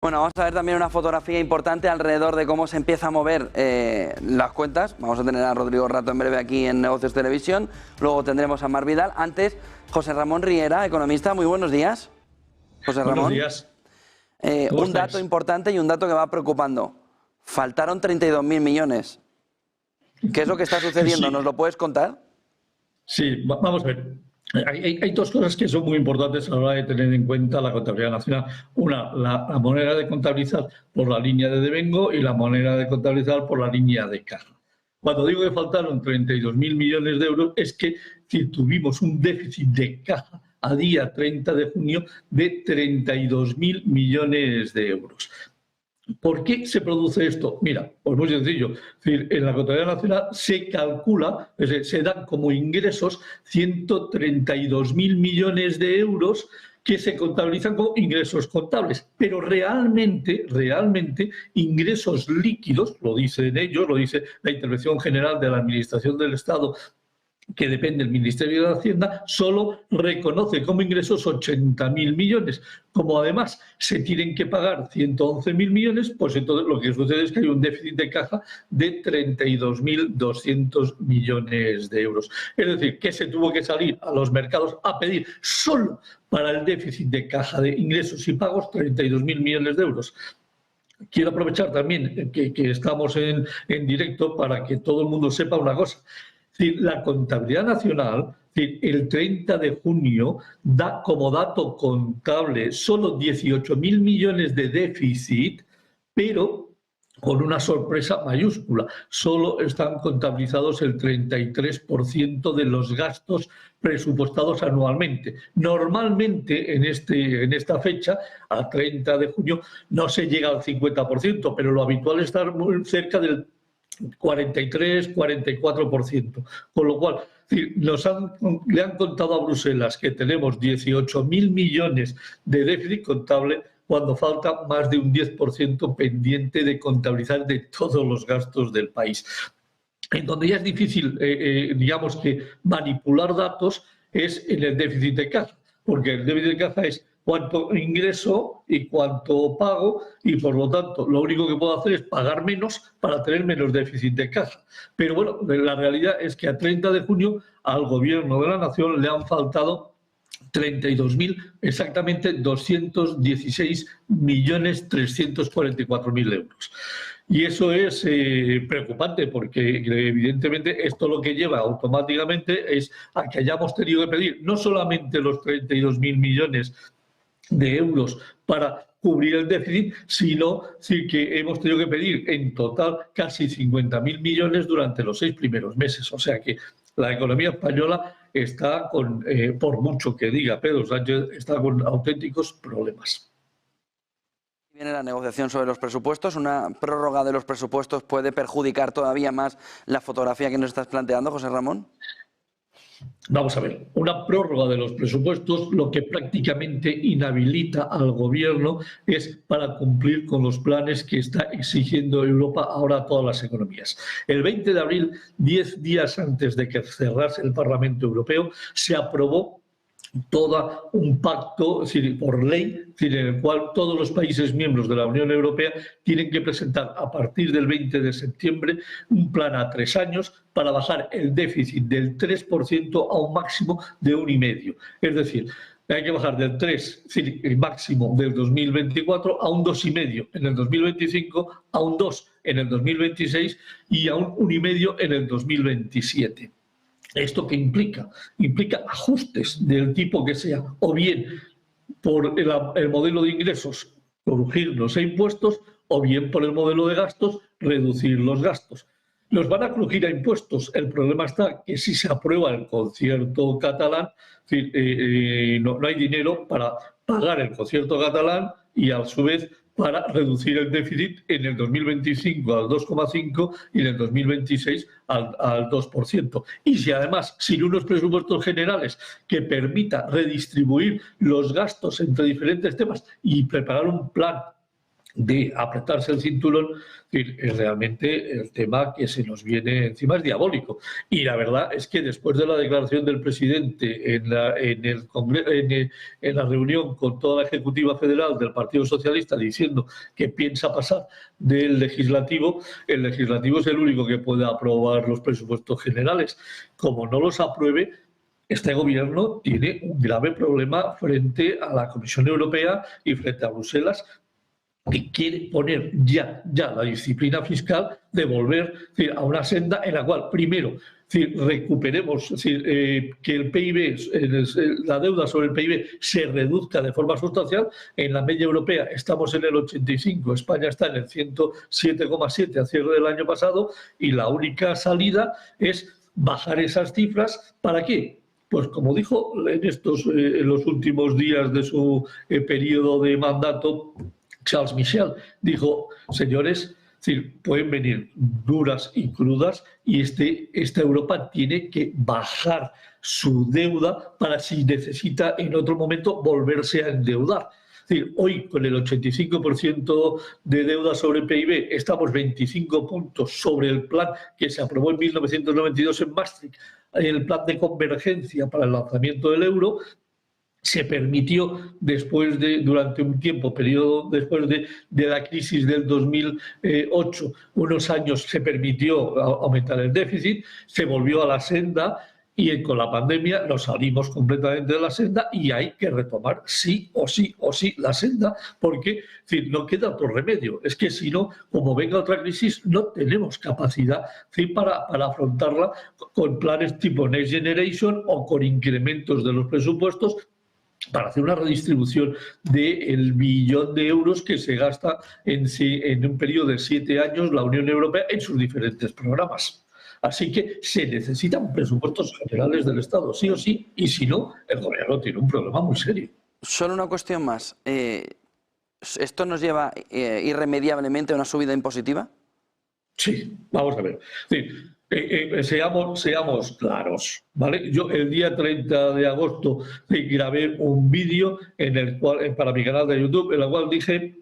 Bueno, vamos a ver también una fotografía importante alrededor de cómo se empieza a mover las cuentas. Vamos a tener a Rodrigo Rato en breve aquí en Negocios Televisión. Luego tendremos a Mar Vidal. Antes, José Ramón Riera, economista. Muy buenos días. José Ramón. Buenos días. Un dato importante y un dato que va preocupando. Faltaron 32.000 millones. ¿Qué es lo que está sucediendo? Sí. ¿Nos lo puedes contar? Sí, vamos a ver. Hay dos cosas que son muy importantes a la hora de tener en cuenta la contabilidad nacional. Una, la manera de contabilizar por la línea de devengo y la manera de contabilizar por la línea de caja. Cuando digo que faltaron 32.000 millones de euros, es que si tuvimos un déficit de caja a día 30 de junio de 32.000 millones de euros. ¿Por qué se produce esto? Mira, pues muy sencillo. Es decir, en la contabilidad nacional se calcula, se dan como ingresos 132.000 millones de euros que se contabilizan como ingresos contables, pero realmente ingresos líquidos, lo dicen ellos, lo dice la Intervención General de la Administración del Estado, que depende del Ministerio de Hacienda, solo reconoce como ingresos 80.000 millones. Como además se tienen que pagar 111.000 millones, pues entonces lo que sucede es que hay un déficit de caja de 32.200 millones de euros. Es decir, que se tuvo que salir a los mercados a pedir solo para el déficit de caja de ingresos y pagos 32.000 millones de euros. Quiero aprovechar también que estamos en directo para que todo el mundo sepa una cosa. La contabilidad nacional, el 30 de junio, da como dato contable solo 18.000 millones de déficit, pero con una sorpresa mayúscula. Solo están contabilizados el 33% de los gastos presupuestados anualmente. Normalmente en esta fecha, a 30 de junio, no se llega al 50%, pero lo habitual es estar muy cerca del 43-44%. Con lo cual, le han contado a Bruselas que tenemos 18.000 millones de déficit contable cuando falta más de un 10% pendiente de contabilizar de todos los gastos del país. En donde ya es difícil, digamos que manipular datos es en el déficit de caja, porque el déficit de caja es cuánto ingreso y cuánto pago, y por lo tanto lo único que puedo hacer es pagar menos para tener menos déficit de caja. Pero bueno, la realidad es que a 30 de junio al Gobierno de la Nación le han faltado 32.000, exactamente 216.344.000 euros. Y eso es preocupante porque evidentemente esto lo que lleva automáticamente es a que hayamos tenido que pedir no solamente los 32.000 millones de euros para cubrir el déficit, sino que hemos tenido que pedir en total casi 50.000 millones durante los 6 primeros meses. O sea que la economía española está con, por mucho que diga Pedro Sánchez, está con auténticos problemas. Viene la negociación sobre los presupuestos. Una prórroga de los presupuestos puede perjudicar todavía más la fotografía que nos estás planteando, José Ramón. Vamos a ver, una prórroga de los presupuestos lo que prácticamente inhabilita al Gobierno es para cumplir con los planes que está exigiendo Europa ahora a todas las economías. El 20 de abril, 10 días antes de que cerrase el Parlamento Europeo, se aprobó todo un pacto por ley, en el cual todos los países miembros de la Unión Europea tienen que presentar a partir del 20 de septiembre un plan a 3 años para bajar el déficit del 3% a un máximo de 1,5%. Es decir, hay que bajar del 3, el máximo del 2024, a un 2,5% en el 2025, a un 2% en el 2026 y a un 1,5% en el 2027. ¿Esto qué implica? Implica ajustes del tipo que sea, o bien por el modelo de ingresos, corregir los impuestos, o bien por el modelo de gastos, reducir los gastos. Los van a crujir a impuestos. El problema está que si se aprueba el concierto catalán, no hay dinero para pagar el concierto catalán y a su vez para reducir el déficit en el 2025 al 2,5% y en el 2026 al 2%. Y si además, sin unos presupuestos generales que permita redistribuir los gastos entre diferentes temas y preparar un plan de apretarse el cinturón, es realmente el tema que se nos viene encima, es diabólico. Y la verdad es que después de la declaración del presidente en la reunión con toda la Ejecutiva Federal del Partido Socialista diciendo que piensa pasar del legislativo, el legislativo es el único que puede aprobar los presupuestos generales. Como no los apruebe, este gobierno tiene un grave problema frente a la Comisión Europea y frente a Bruselas, que quiere poner ya la disciplina fiscal de volver a una senda en la cual, primero, recuperemos que el PIB, la deuda sobre el PIB se reduzca de forma sustancial. En la media europea estamos en el 85, España está en el 107,7 a cierre del año pasado, y la única salida es bajar esas cifras. ¿Para qué? Pues como dijo en los últimos días de su periodo de mandato, Charles Michel, dijo: señores, pueden venir duras y crudas, y esta Europa tiene que bajar su deuda para, si necesita en otro momento, volverse a endeudar. Hoy, con el 85% de deuda sobre PIB, estamos 25 puntos sobre el plan que se aprobó en 1992 en Maastricht, el plan de convergencia para el lanzamiento del euro. Se permitió durante un tiempo, periodo después de la crisis del 2008, unos años se permitió aumentar el déficit, se volvió a la senda, y con la pandemia nos salimos completamente de la senda, y hay que retomar sí o sí la senda, porque no queda otro remedio. Es que si no, como venga otra crisis, no tenemos capacidad para afrontarla con planes tipo Next Generation o con incrementos de los presupuestos para hacer una redistribución del billón de euros que se gasta en un periodo de 7 años la Unión Europea en sus diferentes programas. Así que se necesitan presupuestos generales del Estado, sí o sí, y si no, el gobierno tiene un problema muy serio. Solo una cuestión más. ¿Esto nos lleva irremediablemente a una subida impositiva? Sí, vamos a ver. Sí. Seamos claros, ¿vale? Yo el día 30 de agosto grabé un vídeo para mi canal de YouTube, en el cual dije: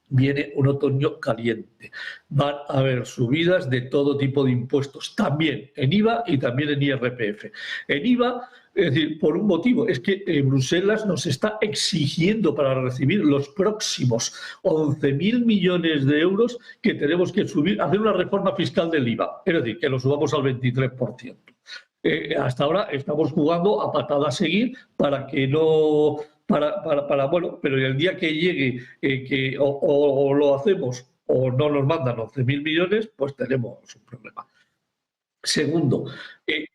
viene un otoño caliente. Van a haber subidas de todo tipo de impuestos, también en IVA y también en IRPF. En IVA, es decir, por un motivo, es que Bruselas nos está exigiendo para recibir los próximos 11.000 millones de euros que tenemos que subir, hacer una reforma fiscal del IVA, es decir, que lo subamos al 23%. Hasta ahora estamos jugando a patada a seguir para que no... bueno, pero el día que llegue o lo hacemos o no nos mandan 11.000 millones, pues tenemos un problema. Segundo,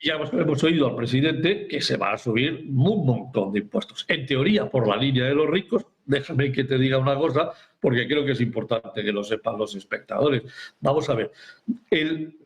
ya hemos oído al presidente que se va a subir un montón de impuestos. En teoría, por la línea de los ricos. Déjame que te diga una cosa, porque creo que es importante que lo sepan los espectadores. Vamos a ver, el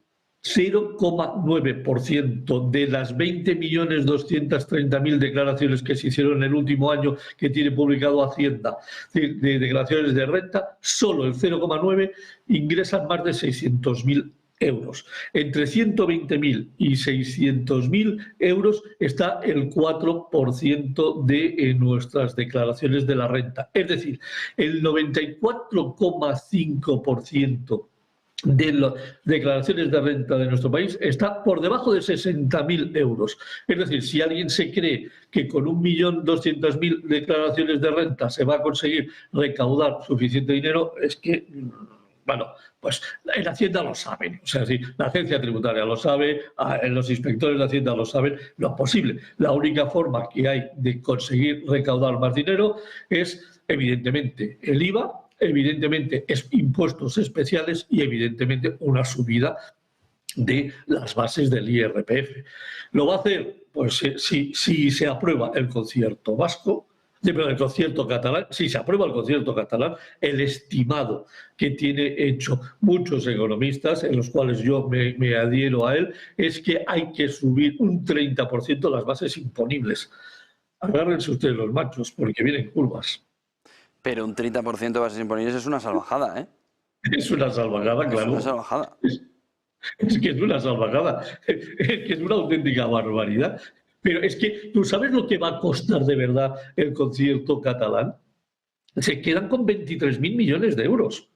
0,9% de las 20.230.000 declaraciones que se hicieron en el último año que tiene publicado Hacienda de declaraciones de renta, solo el 0,9% ingresan más de 600.000 euros. Entre 120.000 y 600.000 euros está el 4% de nuestras declaraciones de la renta. Es decir, el 94,5% de las declaraciones de renta de nuestro país está por debajo de 60.000 euros. Es decir, si alguien se cree que con 1.200.000 declaraciones de renta se va a conseguir recaudar suficiente dinero, es que, bueno, pues en Hacienda lo saben. O sea, sí, la agencia tributaria lo sabe, los inspectores de Hacienda lo saben, lo posible. La única forma que hay de conseguir recaudar más dinero es, evidentemente, el IVA, evidentemente impuestos especiales y evidentemente una subida de las bases del IRPF. ¿Lo va a hacer? Pues si se aprueba el concierto vasco, el concierto catalán, si se aprueba el concierto catalán, el estimado que tiene hecho muchos economistas, en los cuales yo me adhiero a él, es que hay que subir un 30% las bases imponibles. Agárrense ustedes los machos, porque vienen curvas. Pero un 30% de bases imponibles es una salvajada, ¿eh? Es una salvajada, claro. Es una salvajada. Es que es una salvajada. Es que es una auténtica barbaridad. Pero es que, ¿tú sabes lo que va a costar de verdad el concierto catalán? se quedan con 23.000 millones de euros.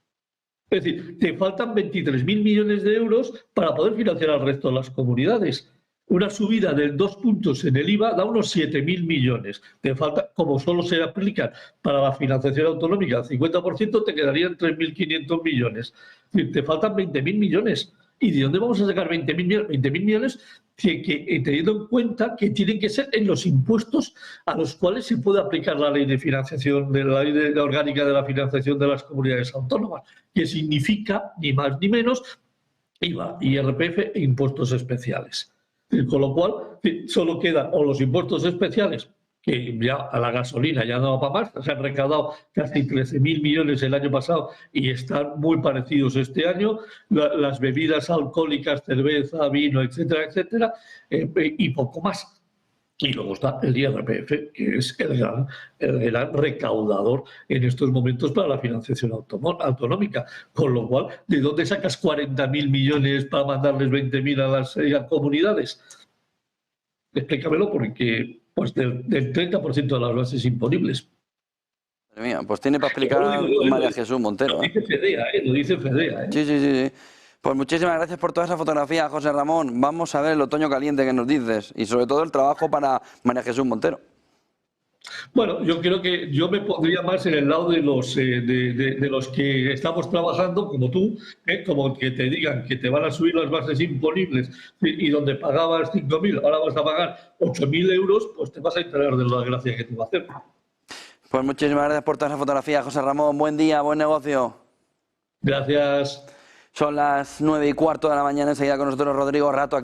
Es decir, te faltan 23.000 millones de euros para poder financiar al resto de las comunidades. Una subida del 2 puntos en el IVA da unos 7.000 millones. Te falta, como solo se aplica para la financiación autonómica al 50%, te quedarían 3.500 millones. Es decir, te faltan 20.000 millones. ¿Y de dónde vamos a sacar 20.000 millones? 20.000 millones teniendo en cuenta que tienen que ser en los impuestos a los cuales se puede aplicar la ley de financiación, la ley de la orgánica de la financiación de las comunidades autónomas, que significa ni más ni menos IVA, IRPF e impuestos especiales. Con lo cual, solo quedan o los impuestos especiales, que ya a la gasolina ya no va para más, se han recaudado casi 13.000 millones el año pasado y están muy parecidos este año, las bebidas alcohólicas, cerveza, vino, etcétera, etcétera, y poco más. Y luego está el IRPF, que es el gran recaudador en estos momentos para la financiación autonómica. Con lo cual, ¿de dónde sacas 40.000 millones para mandarles 20.000 a las comunidades? Explícamelo, porque pues del 30% de las bases imponibles. Madre mía, pues tiene para explicar María Jesús Montero. Lo dice FEDEA. Sí. Pues muchísimas gracias por toda esa fotografía, José Ramón. Vamos a ver el otoño caliente que nos dices y sobre todo el trabajo para María Jesús Montero. Bueno, yo creo que yo me pondría más en el lado de los que estamos trabajando, como tú, como que te digan que te van a subir las bases imponibles y donde pagabas 5.000, ahora vas a pagar 8.000 euros, pues te vas a enterar de la gracia que te va a hacer. Pues muchísimas gracias por toda esa fotografía, José Ramón. Buen día, buen negocio. Gracias. Son las 9:15 de la mañana, enseguida con nosotros Rodrigo Rato.